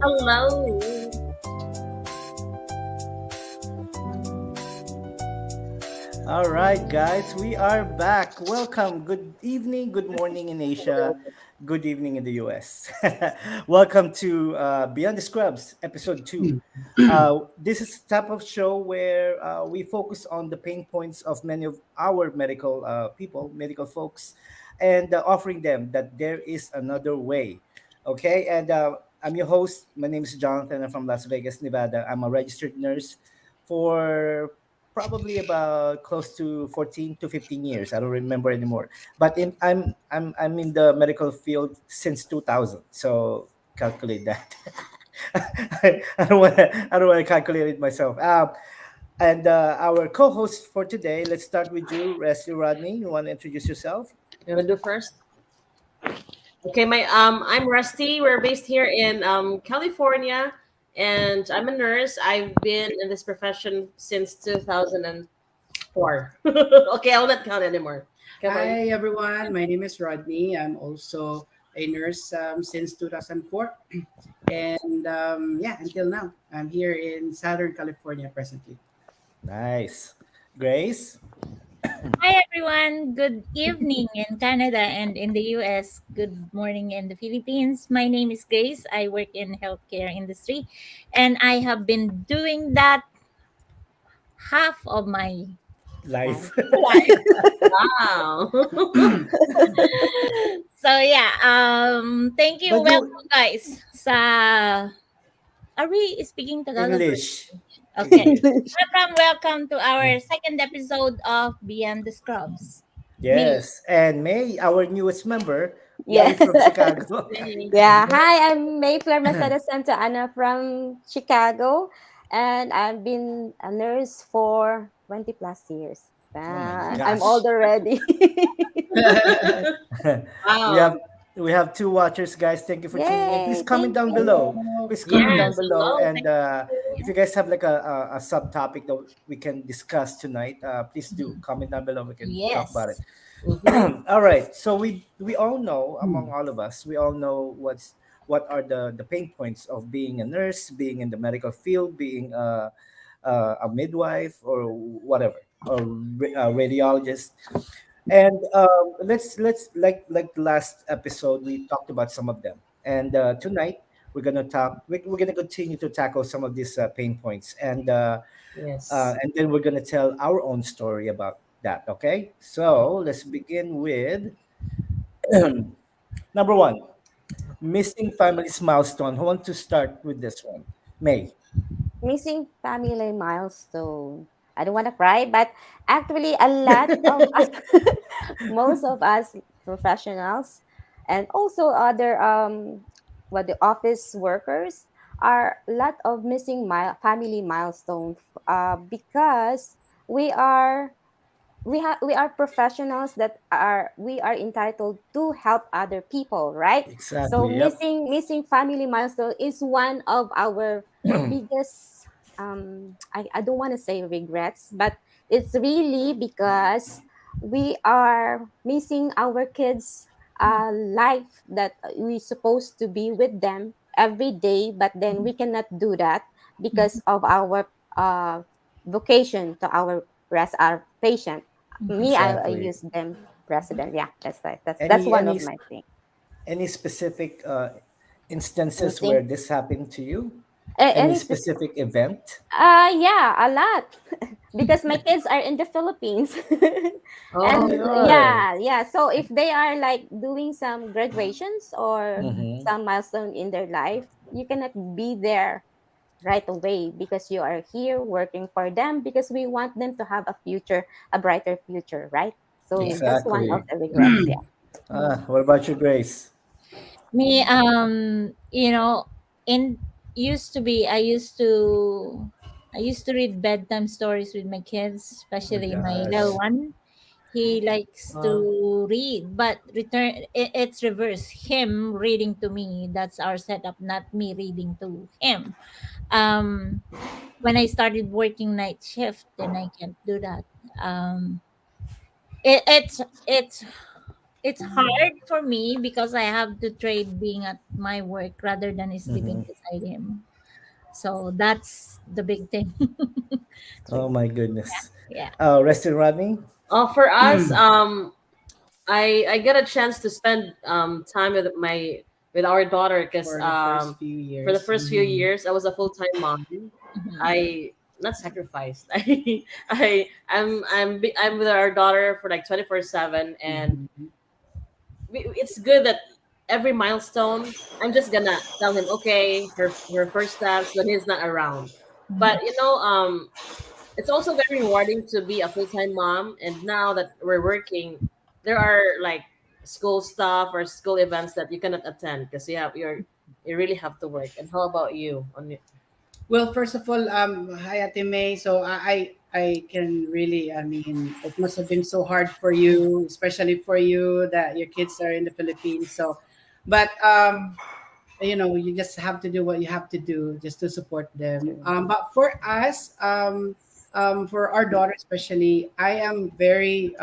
Hello. All right, guys, we are back. Welcome. Good evening, good morning in Asia, good evening in the US. Welcome to Beyond the Scrubs, episode 2. This is the type of show where we focus on the pain points of many of our medical people, medical folks, and offering them that there is another way. Okay, and I'm your host. My name is Jonathan. I'm from Las Vegas, Nevada. I'm a registered nurse for probably about close to 14 to 15 years. I don't remember anymore. But I'm in the medical field since 2000. So calculate that. I don't want to calculate it myself. And our co-host for today, let's start with you, Leslie Rodney. You want to introduce yourself? You wanna do first? Okay, I'm Rusty. We're based here in California, and I'm a nurse. I've been in this profession since 2004. Okay, I'll not count anymore. Come on. Hi everyone, my name is Rodney. I'm also a nurse since 2004, and yeah, until now, I'm here in Southern California presently. Nice. Grace? Hi everyone. Good evening in Canada and in the US. Good morning in the Philippines. My name is Grace. I work in healthcare industry and I have been doing that half of my Life. life. Life. Wow. So yeah, thank you. But you Welcome guys. Sa Are we speaking Tagalog? English. Okay. English. Welcome to our second episode of Beyond the Scrubs. Me. Yes. And May, our newest member, Yeah. live from Chicago. Hey. Yeah. Hi, I'm Mayflor Masada Santa Ana from Chicago, and I've been a nurse for 20 plus years. Oh my I'm gosh. old already. we have Wow. we have two watchers, guys. Thank you for tuning in. Please Yay. comment Thank down below. you. Please comment down Yes. below. Hello. And Thank if you guys have like a subtopic that we can discuss tonight, please do comment down below. We can talk about it. Yes. you. Mm-hmm. All right. So we all know, among all of us, we all know what are the pain points of being a nurse, being in the medical field, being a midwife or whatever, or a radiologist. And let's like the last episode we talked about some of them. And tonight we're gonna continue to tackle some of these pain points, Yes. and then we're gonna tell our own story about that. Okay, so let's begin with number one: missing family's milestone. Who wants to start with this one? May. Missing family milestone. I don't want to cry, but actually, a lot of us, most of us professionals, and also other what the office workers are a lot of missing family milestone because we are we are professionals that are we are entitled to help other people, right? So Exactly. Yep. missing family milestone is one of our biggest I don't want to say regrets, but it's really because we are missing our kids life that we supposed to be with them every day, but then we cannot do that because of our vocation to our patient. Me, I Exactly. use them president. Yeah, that's right. That's Any one any of my things. any specific instances Missing where this happened to you? Any any specific. specific event? Yeah, a lot because my kids are in the Philippines, Oh, and they Oh. are. yeah. So if they are like doing some graduations or Mm-hmm. some milestone in their life, you cannot be there right away because you are here working for them because we want them to have a future, a brighter future, right? So Yes. that's one of Exactly. the regrets. Yeah. What about you, Grace? Me, in used to be, I used to read bedtime stories with my kids, Oh my especially my little gosh. one. He likes Wow. to read, but it's reverse. Him reading to me. That's our setup, not me reading to him. Um, when I started working night shift, then I can't do that. Um, it's it's hard for me because I have to trade being at my work rather than sleeping Hmm. beside him. So that's the big thing. Oh my goodness. Yeah. Rested Rodney. For us, Mm. I get a chance to spend time with our daughter because For the first few for the years. first few Mhm. years I was a full time mom. Mhm. I not sacrificed. I'm with our daughter for like 24/7, and Mhm. it's good that every milestone I'm just gonna tell him okay her first steps when he's not around. But Mhm. it's also very rewarding to be a full-time mom, and now that we're working there are like school stuff or school events that you cannot attend because you really have to work. And how about you Well, first of all, hi Ate May. So I can really, I mean, it must have been so hard for you, especially for you that your kids are in the Philippines. So, but you just have to do what you have to do just to support them. But for us, for our daughter especially, I am very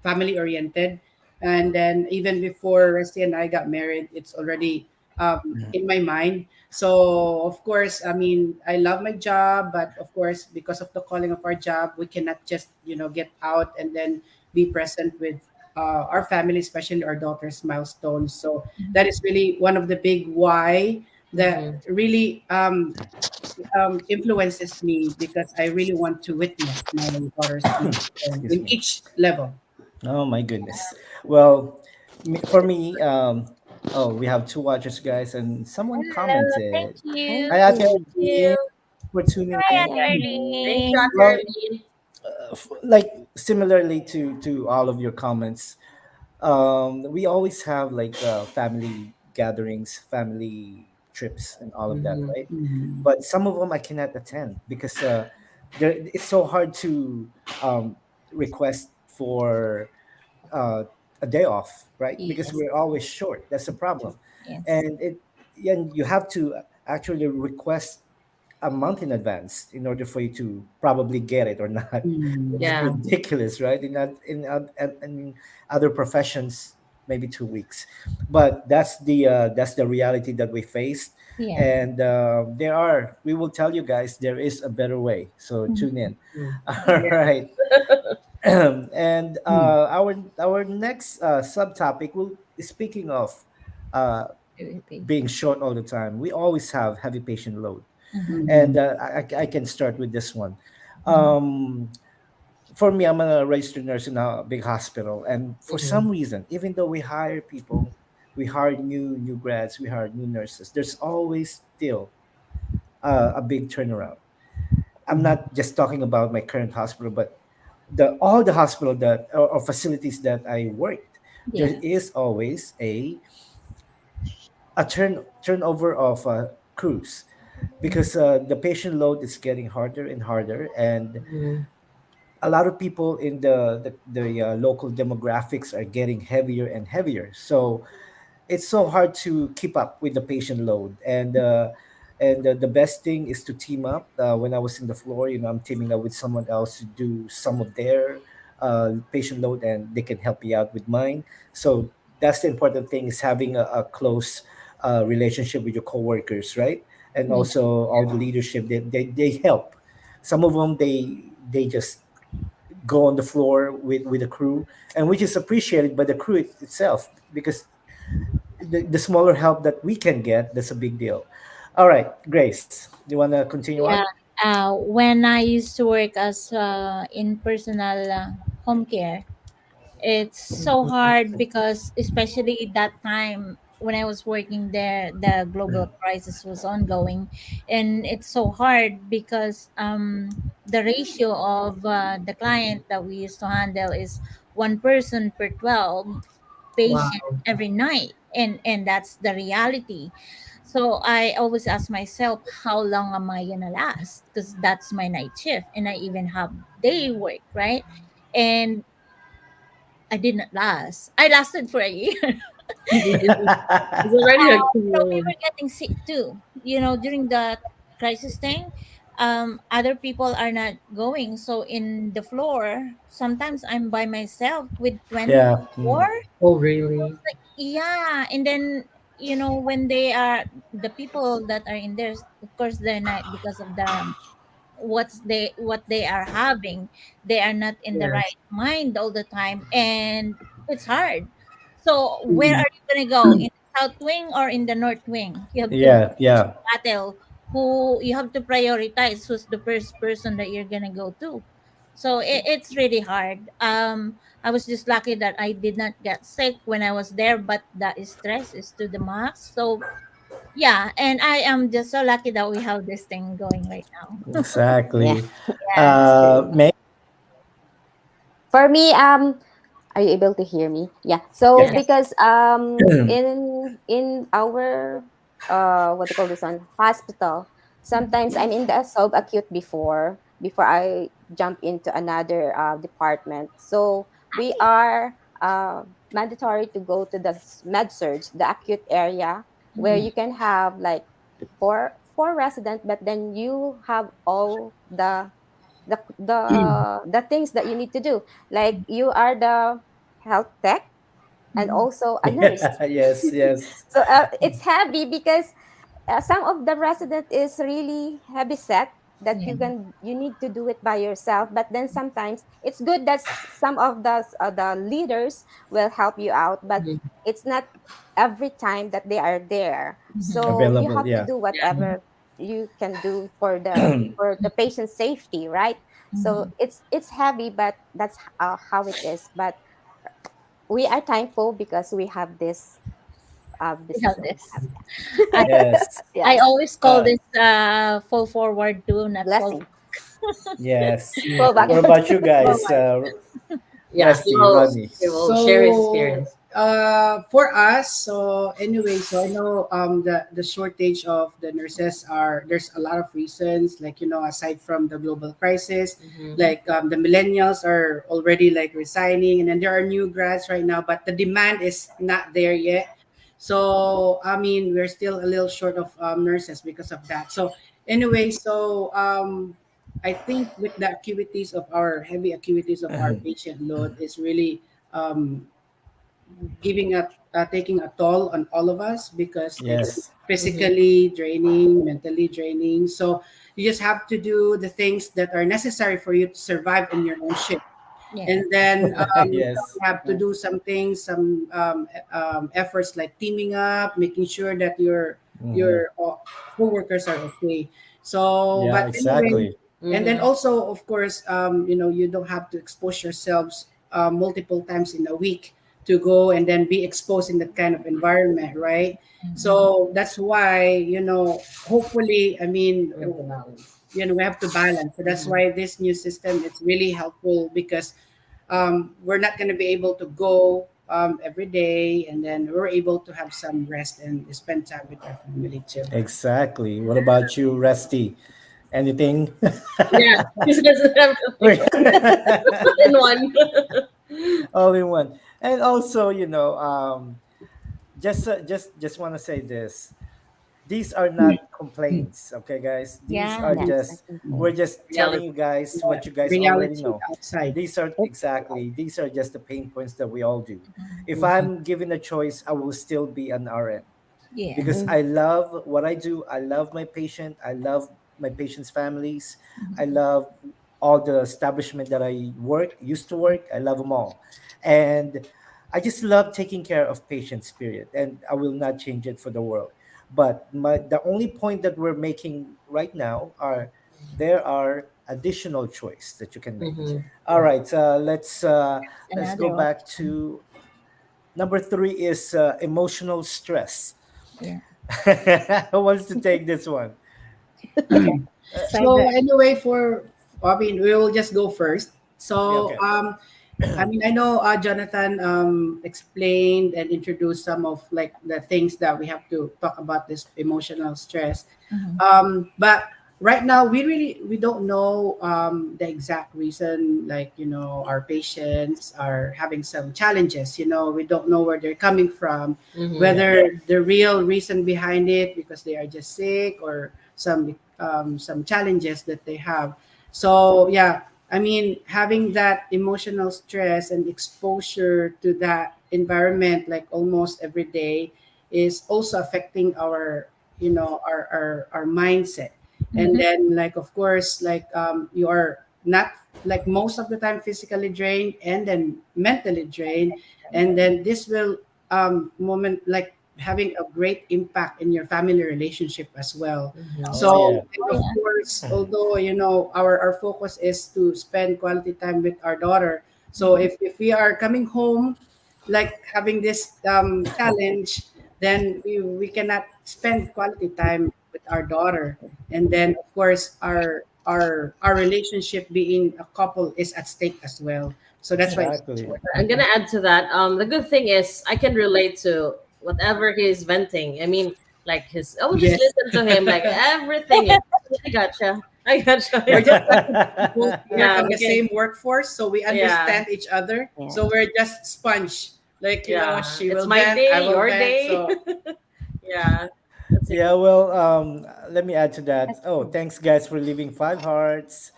family oriented, and then even before Rusty and I got married, it's already in my mind. So of course, I mean, I love my job, but of course, because of the calling of our job, we cannot just get out and then be present with our family, especially our daughter's milestones. So that is really one of the big why that Mm-hmm. really influences me, because I really want to witness my daughter's milestone Excuse in me. each level. Oh my goodness. Well, for me, oh, we have two watchers, guys, and someone Hello, thank commented. you. Thank Hi, Ate Thank you. you. Arlene, for tuning Hi, in. Ate Yay. Thank you, Arlene. Ate Well, Arlene. like similarly to all of your comments, we always have like family gatherings, family trips, and all of that, Mm-hmm. right? Mhm. But some of them I cannot attend because it's so hard to um, request for uh, a day off, right? Because Yes, we're always short. That's the problem, yes, and and you have to actually request a month in advance in order for you to probably get it or not. It's Yeah. Mhm. ridiculous, right? In other professions, maybe 2 weeks, but that's the reality that we face. yes. And we will tell you guys there is a better way. So tune in. Mm. All Yeah. right. And Mhm. our next subtopic will speaking of uh, Very being patient. short all the time. We always have heavy patient load, Mhm, and Mhm. I can start with this one. mhm. Um, for me, I'm a registered nurse in a big hospital, and for Mm-hmm. some reason, even though we hire people, we hire new grads, we hire new nurses. There's always still a big turnaround. I'm Mhm. not just talking about my current hospital, but the all the hospital that or facilities that I worked. There Yes. is always a turnover of crews because the patient load is getting harder and harder, and Mm-hmm. a lot of people in the local demographics are getting heavier and heavier. So it's so hard to keep up with the patient load, and the best thing is to team up. When I was in the floor, I'm teaming up with someone else to do some of their patient load, and they can help me out with mine. So that's the important thing, is having a close relationship with your coworkers, right? And Yeah. also all the leadership, they help. Some of them, they just go on the floor with the crew, and which is appreciated by the crew itself, because the smaller help that we can get, that's a big deal. All right, Grace, do you want to continue on? Yeah. When I used to work as in personal home care, it's so hard because especially that time when I was working there, the global crisis was ongoing, and it's so hard because the ratio of the client that we used to handle is one person per 12 patient Wow. every night, and that's the reality. So I always ask myself, how long am I gonna last, because that's my night shift and I even have day work, right? And I did not last. I lasted for a year. It's already a good We load. were getting sick too, during the crisis thing. other people are not going. So in the floor, sometimes I'm by myself with Yeah. 24. Oh, really? Like, yeah, and then when they are the people that are in there, of course they're not, because of what they are having, they are not in the Yes. right mind all the time, and it's hard. So where Mm. are you going to go, in the south wing or in the north wing? You have to Yeah. Yeah. battle, who you have to prioritize, who's the first person that you're going to go to. So it's really hard. I was just lucky that I did not get sick when I was there, but the stress is to the max. So yeah, and I am just so lucky that we have this thing going right now. Yeah. Exactly. Yes. May. For me, are you able to hear me? Yeah. So Yep. Yes. because in our what do you call this one, hospital, sometimes I'm in the subacute before I jump into another department. So we are mandatory to go to the med surge, the acute area, where Mhm. you can have like four resident, but then you have all the things that you need to do, like you are the health tech and Mhm. also a nurse. Yeah. Yes. Yes. So it's heavy because some of the resident is really heavy set that Yeah. you need to do it by yourself, but then sometimes it's good that some of the leaders will help you out, but Mhm. it's not every time that they are there, Mhm. so you Available. have to Yeah. do Yeah. whatever you can do for the patient's safety, right? So Mhm. it's heavy, but that's how it is. But we are thankful because we have We this is have what we this. I have. Yes. I Yes, always call Uh, this fall forward too, not fall blessing. yes. Fall Yeah. What backward. about you guys? forward. Yeah. Rusty, Ronnie. He will share his So experience. for us, so anyway, so I know the shortage of the nurses are, there's a lot of reasons, like aside from the global crisis, Hmm. like the millennials are already like resigning, and then there are new grads right now, but the demand is not there yet. So I mean, we're still a little short of nurses because of that. So anyway, so I think with the acuities of our heavy acuities of our patient load is really um, giving taking a toll on all of us, because it's Yes. Hmm. physically draining, mentally draining. So you just have to do the things that are necessary for you to survive in your own shift, Yeah. and then Yes. we have to do some things, some efforts like teaming up, making sure that Hmm. your co-workers are okay. So Yeah. but anyway, Exactly. and then Hmm. also of course you don't have to expose yourselves multiple times in a week to go and then be exposed in that kind of environment, right? Mhm. So that's why hopefully, I mean, We have to balance. we have to balance. So that's Hmm. why this new system is really helpful, because we're not going to be able to go every day, and then we're able to have some rest and spend time with our family too. Exactly. What about you, Rusty? Anything? Yeah. He's gonna have in one. All in one. And also, just want to say this. These are not complaints, okay, guys? These Yeah. are Yeah, just, Mhm. we're just telling Reality. you guys Yeah, what you guys already reality know. outside. These are just the pain points that we all do. Mhm. If Hmm. I'm given a choice, I will still be an RN because Yes. mm, I love what I do. I love my patient. I love my patients' families. I Mhm. love all the establishment that I used to work. I love them all. And I just love taking care of patients, period. And I will not change it for the world. But the only point that we're making right now are there are additional choice that you can make. Hmm. All right, let's go Another back option. to number three is emotional stress. Yeah. Who wants to take this one? Okay. Try So that. anyway, I mean, we will just go first. Yeah, So okay. I mean, I know Jonathan explained and introduced some of like the things that we have to talk about this emotional stress. Mhm. But right now, we don't know the exact reason. Like our patients are having some challenges. We don't know where they're coming from, Hmm. Yeah. whether the real reason behind it because they are just sick, or some some challenges that they have. So yeah, I mean, having that emotional stress and exposure to that environment like almost every day is also affecting our, our mindset. And Mm-hmm. then, like, of course, like, you are not, like, most of the time physically drained and then mentally drained. And then this will moment like having a great impact in your family relationship as well. Mhm. Oh So, yeah. and Oh of yeah. course, although, our focus is to spend quality time with our daughter. So Mm-hmm. if we are coming home, like having this challenge, then we cannot spend quality time with our daughter. And then, of course, our relationship being a couple is at stake as well. So that's why it's Exactly. important. I'm gonna add to that. The good thing is I can relate to whatever he's venting. I mean, like his. I will just Yes. listen to him. Like everything. Like, I gotcha. I gotcha. We're just Yeah. like both here Yeah. from We the can. same workforce, so we Yeah. understand each other. Yeah. So we're just sponge. Like, Yeah. she It's will my vent, I day. will Your vent. day. So Yeah. That's a Yeah, good. well, let me add to that. That's Oh, true. thanks guys for leaving 5 hearts.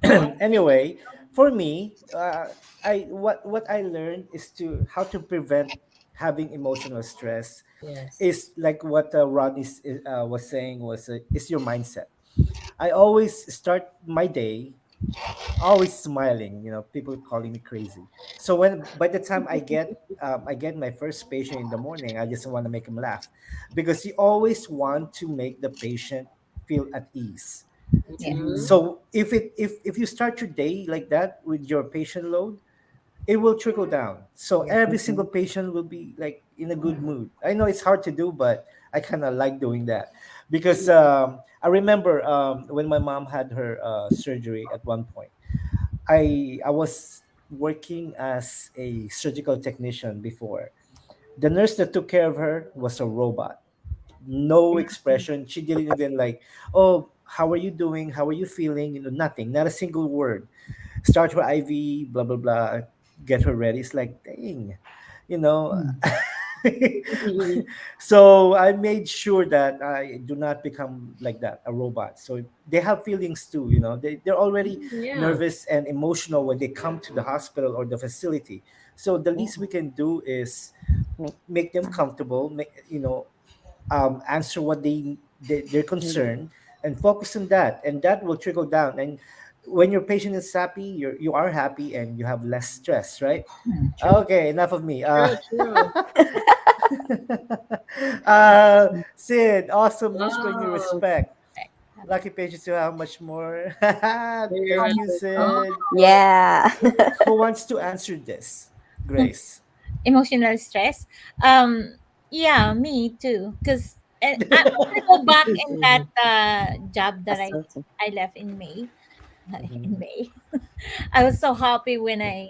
Oh, thank you. Anyway, for me, I what I learned is to how to prevent having emotional stress Yes. is like what Rodney was saying is your mindset. I always start my day always smiling. People calling me crazy. So when by the time I get my first patient in the morning, I just want to make him laugh, because you always want to make the patient feel at ease. Yeah. Mhm. mhm. So if you start your day like that with your patient load, it will trickle down. So Yeah. every single patient will be like in a good mood. I know it's hard to do, but I kind of like doing that, because I remember when my mom had her surgery at one point. I was working as a surgical technician before. The nurse that took care of her was a robot. No expression. She didn't even like, oh, how are you doing? How are you feeling? Nothing. Not a single word. Start her IV, blah blah blah. Get her ready. It's like, dang, you know. Mm. Mhm. So I made sure that I do not become like that, a robot. So they have feelings too. They're already Yeah. nervous and emotional when they come to the hospital or the facility. So the Yeah. least we can do is Make make them comfortable, answer what their need. concern, and focus on that, and that will trickle down. And when your patient is happy, you are happy and you have less stress, right? Mm, true. Okay, enough of me. True. True. Sid, awesome. You spread me Oh, respect. Right. Lucky patients who have much more. you're How Thank much? you, right. Oh, Sid. Yeah. Who wants to answer this? Grace. Emotional stress. Um, yeah, me too. Because I want to go back in that job that That's so true. I left in May. In Mhm. May, I was so happy when I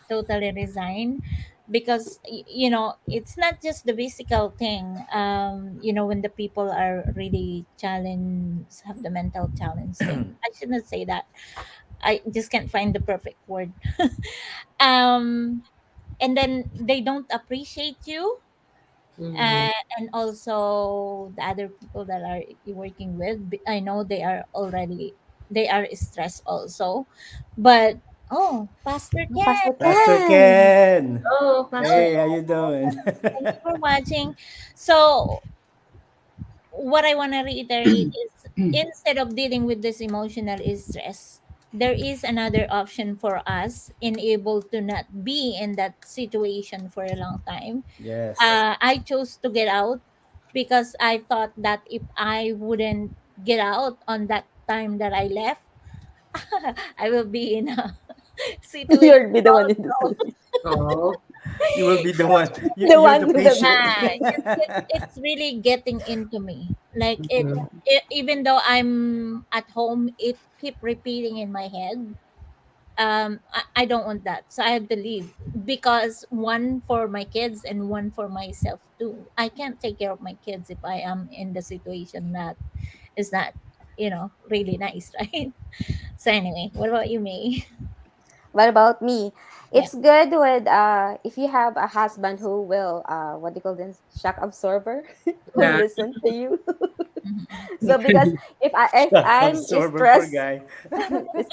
totally resigned, because it's not just the physical thing. When the people are really challenged, have the mental challenge thing. I shouldn't say that. I just can't find the perfect word. um and then they don't appreciate you, mm-hmm. and also the other people that are you working with. I know they are stressed also, but oh, Pastor Ken, Pastor Pastor Ken. Ken. Oh, Pastor. Hey, how you doing? thank you for watching. So what I want to reiterate is, instead of dealing with this emotional stress, there is another option for us in able to not be in that situation for a long time. Yes. I chose to get out because I thought that if I wouldn't get out on that time that I left, I will be in a situation You'll be the one in the also. sleep. Oh. You will be the one. The You're one the who will patient. be. Yeah, it's really getting into me. Like Mhm. even though I'm at home, it keep repeating in my head. I don't want that, so I have to leave, because one for my kids and one for myself too. I can't take care of my kids if I am in the situation that is not really nice. Right? So anyway, what about you, May? What about me? Yeah. It's good with if you have a husband who will what do you call this, shock absorber, who will Yeah. listen to you. Mhm. So because if Shock I'm absorber, poor stressed guy.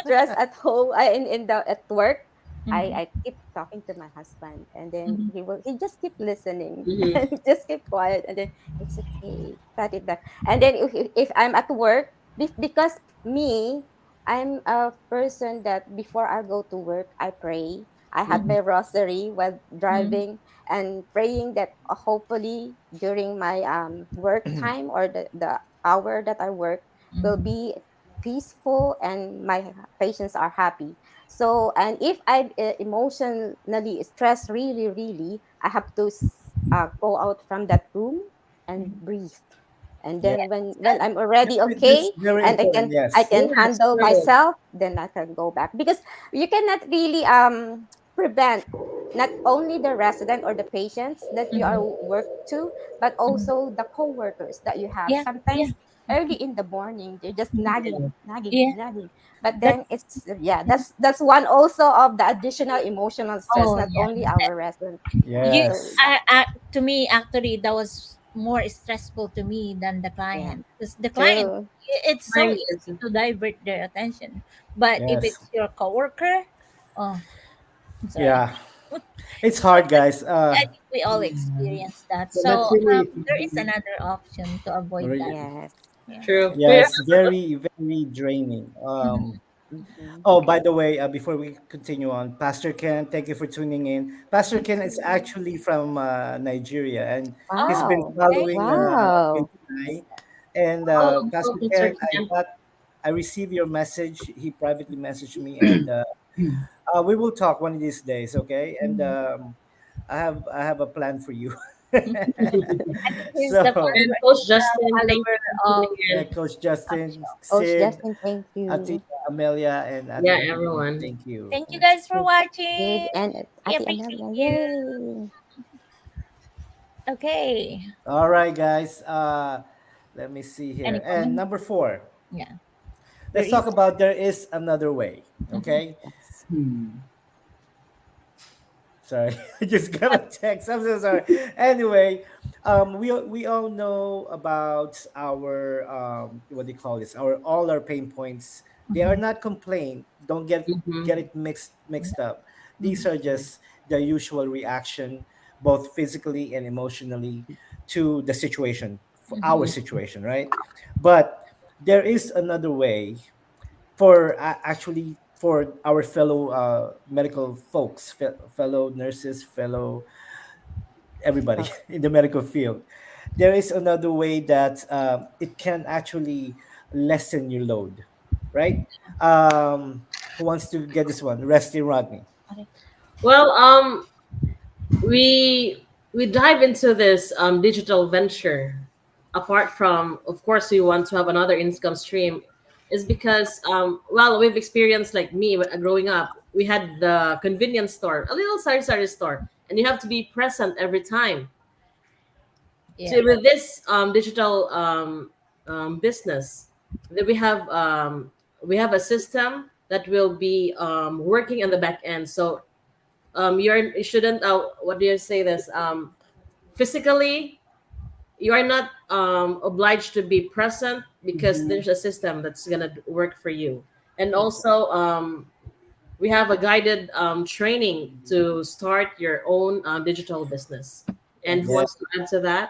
stressed at home, in the at work, Mhm. I keep talking to my husband, and then Mhm. he just keep listening Mm-hmm. and just keep quiet, and then it's okay, pat it back. And then if I'm at work, because me, I'm a person that before I go to work, I pray. I have Mhm. my rosary while Mhm. driving, and praying that hopefully during my work time, or the hour that I work, will Mhm. be peaceful and my patients are happy. So, and if I'm emotionally stressed, really, really, I have to go out from that room and Mhm. breathe. And Yeah, then That's when good. I'm already that's okay, very and important. I Yes. can Yes, handle true. myself, then I can go back, because you cannot really prevent not only the resident or the patients that you are Mhm. work to, but Mhm. also the co-workers that you have. Yeah, yeah. Sometimes early in the morning they're just Mhm. Yeah. nagging, Yeah, nagging. But then that's it's, yeah, that's one also of the additional emotional stress, oh not yeah. only our resident. Yeah, You so Yes. to me actually that was more stressful to me than the yeah, client, because the client, true. it's so Mine is. easy to divert their attention, but if Yes. it's your coworker, oh, I'm sorry. Yeah. It's hard, guys. I think we all Yeah. experience that, So so that's really there is another option to avoid that. Yes. Yeah. True. We yes, very, very draining. Mhm. Mhm. Oh, by the way, before we continue on, Pastor Ken, thank you for tuning in. Pastor Ken is actually from Nigeria, and he's Oh, been Wow. okay. following you Wow. and I. And oh, Pastor Mr. Ken, Ken. I received your message. He privately messaged me, and we will talk one of these days, okay? And Mhm. I have a plan for you. I think he's the So, And follower, Coach he's the Justin, thank follower you for of tuning in. Coach our Justin, show. Coach Sid, Justin, thank Ate you. Amelia, and Ate Yeah, Emily, everyone. thank you. Thank you Yes. guys for Sid watching. and We Ate appreciate Amelia. you. Yay. Okay. All right, guys. Let me see Any here. And comment? number four, Yeah. There let's is. talk about there is another way. Mhm. Okay. Yes. Hmm. Sorry, I just got a text. I'm so sorry. Anyway, we all know about our what do you call this? Our all our pain points. They are Mhm. not complaint. Don't Mm-hmm. get it mixed up. These Mhm. are just the usual reaction, both physically and emotionally, to the situation, for our Mhm. situation, right? But there is another way for actually for our fellow medical folks, fellow nurses, fellow everybody Oh, in the medical field. There is another way that it can actually lessen your load, right? Who wants to get this one? Rusty Rodney. Okay. Well, we dive into this digital venture. Apart from, of course, we want to have another income stream, is because well, we've experienced, like me growing up, we had the convenience store, a little sari store, and you have to be present every time. Yeah. So with this digital business, that we have a system that will be working on the back end. So you shouldn't what do you say this physically, you are not obliged to be present, because Mhm. there's a system that's gonna work for you. And also we have a guided training to start your own digital business. And who Yes. Yeah. wants to add to that?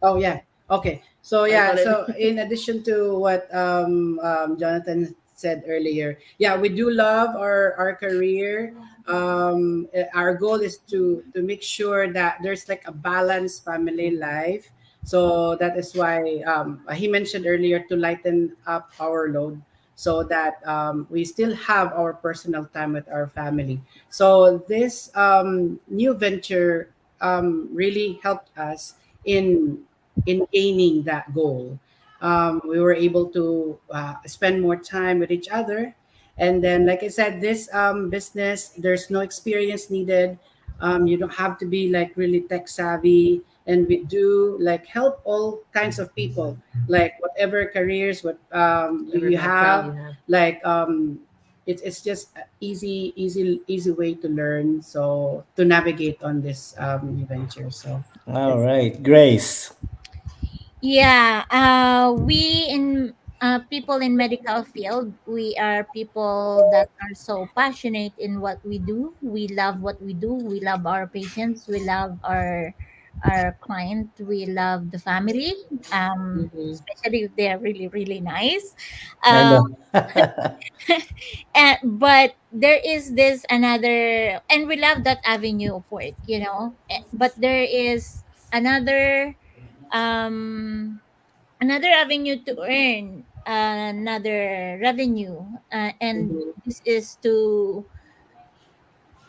Oh yeah. Okay. So I yeah. got it. So in addition to what Jonathan said earlier, yeah, we do love our career. Our goal is to make sure that there's like a balanced family life. So that is why he mentioned earlier to lighten up our load, so that we still have our personal time with our family. So this new venture really helped us in gaining that goal. We were able to spend more time with each other. And then, like I said, this business, there's no experience needed. You don't have to be like really tech savvy. And we do like help all kinds of people, like whatever careers, what Whatever you background you have, have. like it's just a easy way to learn. So to navigate on this new venture. So All it's right, Grace. Yeah, we in people in medical field, we are people that are so passionate in what we do. We love what we do. We love our patients. We love our client. We love the family. Mm-hmm. Especially if they are really really nice. I Um, know. but there is this another, and we love that avenue of work, But there is another um another avenue to earn another revenue, and Mm-hmm. this is to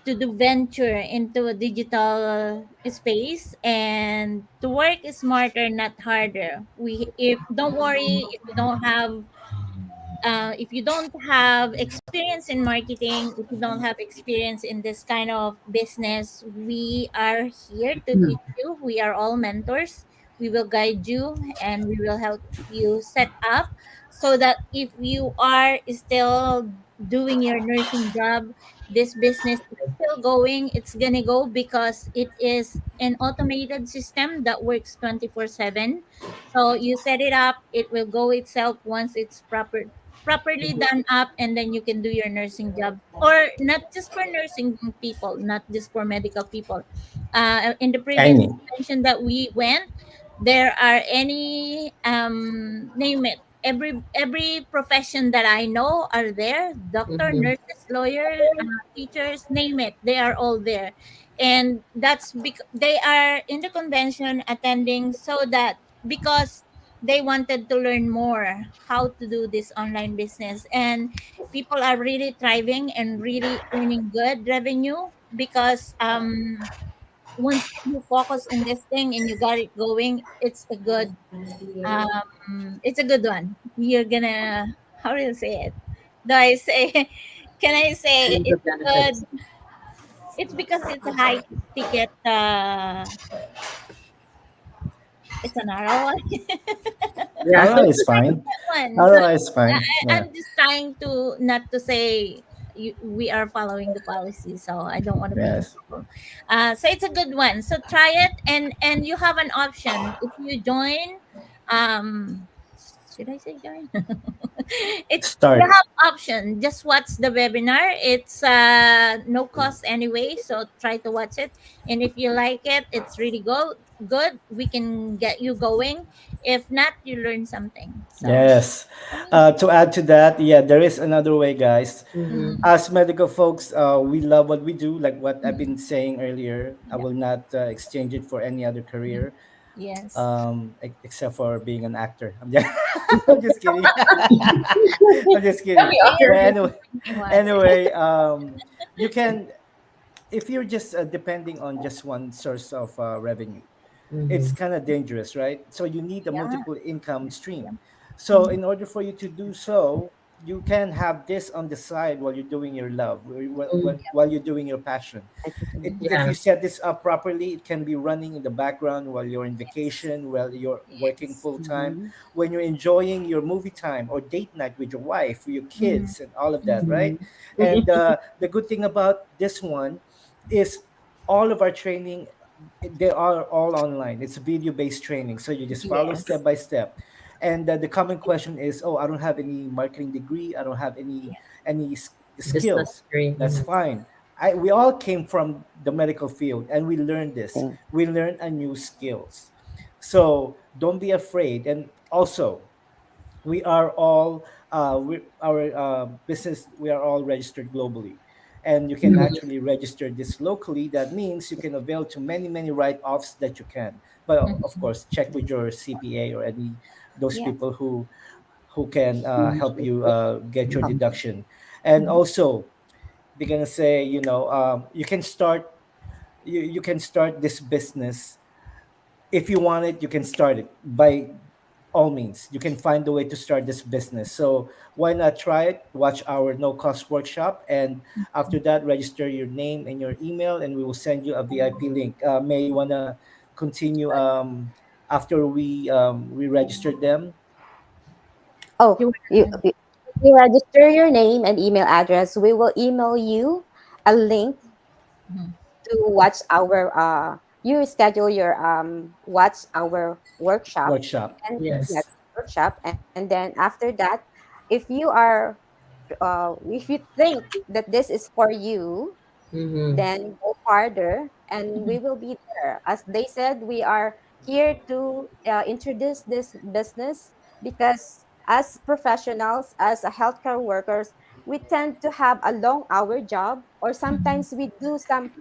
do venture into a digital space and to work smarter, not harder. We if don't worry if you don't have experience in marketing, if you don't have experience in this kind of business, we are here to teach you. We are all mentors. We will guide you and we will help you set up so that if you are still doing your nursing job, this business is still going. It's gonna go because it is an automated system that works 24/7. So you set it up, it will go itself once it's properly done up, and then you can do your nursing job, or not just for nursing people, not just for medical people. In the I previous know. convention that we went, there are any name it, every profession that I know are there: doctor, Mm-hmm. nurses, lawyer, teachers, name it, they are all there. And that's because they are in the convention attending, so that because they wanted to learn more how to do this online business, and people are really thriving and really earning good revenue because once you focus in this thing and you got it going, it's a good one. You're gonna, how do you say it? Do I say can I say And the it's benefits. good? It's because it's a high ticket, it's a narrow one. Yeah. ROI is fine. One. So ROI is fine. Yeah. I'm just trying to not to say we are following the policy, so I don't want to be in Yes. trouble. So it's a good one. So try it, and you have an option if you join. Um, should I say join? It's you Start. have option. Just watch the webinar. It's no cost anyway, so try to watch it. And if you like it, it's really good. We can get you going. If not, you learn something. So Yes. amazing. To add to that, yeah, there is another way, guys. Mm-hmm. Mm, As medical folks, we love what we do, like what I've mm, been saying earlier. I yeah. will not exchange it for any other Mm, career, yes. except for being an actor. I'm just, I'm just kidding. I'm just Yeah, kidding. we We are But are. anyway, thinking one. anyway, you can, if you're just depending on just one source of revenue, it's Mm-hmm. kind of dangerous, right? So you need a Yeah. multiple income Yeah. stream. So Mm, in order for you to do so, you can have this on the side while you're doing your love, Mm-hmm. while you're doing your passion. I totally If Yeah. you set this up properly, it can be running in the background while you're in yes. vacation, while you're working Yes. full time, agree. when you're enjoying your movie time or date night with your wife, with your Mm, kids, and all of that, mm, right? Mm-hmm. And the good thing about this one is all of our training, they are all online. It's video based training, so you just follow step yes. by step. And the common question is, oh, I don't have any marketing degree, I don't have any Business skills. degree. That's Mm-hmm. fine. We all came from the medical field and we learned this. Same. We learn a new skills. So don't be afraid. And also, we are all our business, we are all registered globally, and you can Mm-hmm. actually register this locally. That means you can avail to many write-offs that you can, but of Mhm. course check with your CPA or any those Yeah. people who can help you get your Mm-hmm. deduction. And Mhm. also, they're gonna say, you can start, you can start this business. If you want it, you can start it by all means. You can find a way to start this business. So why not try it? Watch our no cost workshop, and after that, register your name and your email, and we will send you a VIP link. May you wanna continue after we registered them? Oh, You if you register your name and email address, we will email you a link Mhm. to watch our you schedule your watch our workshop, Workshop. and Yes. yes, Yes. workshop, and then after that, if you are if you think that this is for you, Mm-hmm. then go farther and we will be there. As they said, we are here to introduce this business because as professionals, as a healthcare workers, we tend to have a long hour job, or sometimes we do some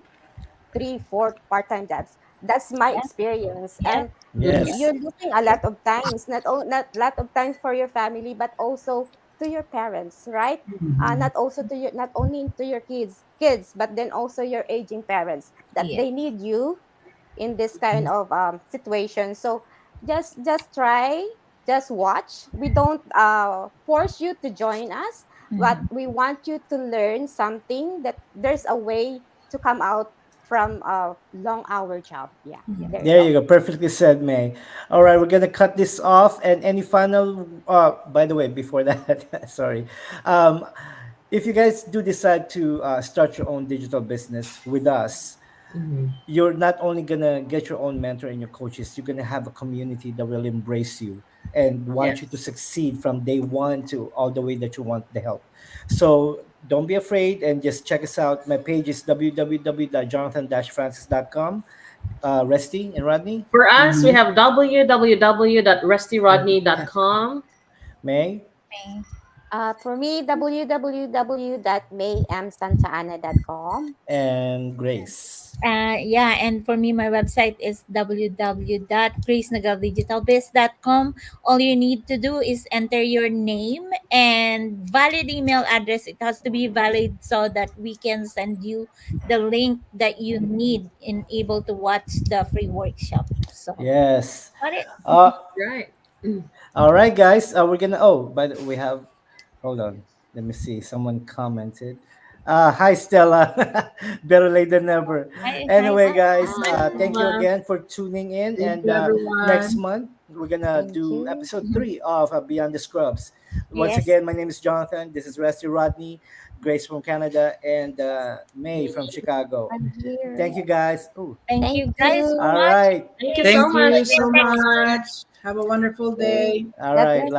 three, four part-time jobs. That's my Yeah. experience. Yeah. And Yes. Yes. you're losing a lot of times, not lot of times for your family, but also to your parents, right? Mhm. Not also to your, not only to your kids, but then also your aging parents that Yeah. they need you in this kind of situation. So just try, just watch. We don't force you to join us, but Mhm. we want you to learn something, that there's a way to come out from a long hour job. Yeah, Yeah. there you There go. you go. Perfectly said, May. All right, we're gonna cut this off. And any final? By the way, before that, sorry. Um, if you guys do decide to start your own digital business with us, Mm-hmm. you're not only gonna get your own mentor and your coaches, you're gonna have a community that will embrace you and want you to Yes. succeed from day one to all the way that you want the help. So don't be afraid and just check us out. My page is www.jonathan-francis.com. Resty and Rodney, For us, we Mhm. have Yeah. www.rustyrodney.com. May, Okay. For me, www.maymsantaana.com. and Grace. Yeah, and for me, my website is www.gracenagalddigitalbiz.com. All you need to do is enter your name and valid email address. It has to be valid so that we can send you the link that you need in able to watch the free workshop. So, Yes. got it. Uh, Right. Mm. all right, guys. We're gonna. Oh, but we have. Hold on. Let me see. Someone commented. Hi, Stella. Better late than never. Hi, hi. Anyway, Hi, guys, Hi, hi. thank you Stella. again for tuning in. Thank And you, next everyone. month, we're going to Thank do you. episode 3 of Beyond the Scrubs. Once Yes. again, my name is Jonathan. This is Rusty Rodney, Grace from Canada, and May from Chicago. I'm here. Thank you, guys. Ooh. Thank Thank you guys so All you. much. right. Thank you See so Thank much. you you so again next week. much. Have a wonderful Okay. day. All God right. bless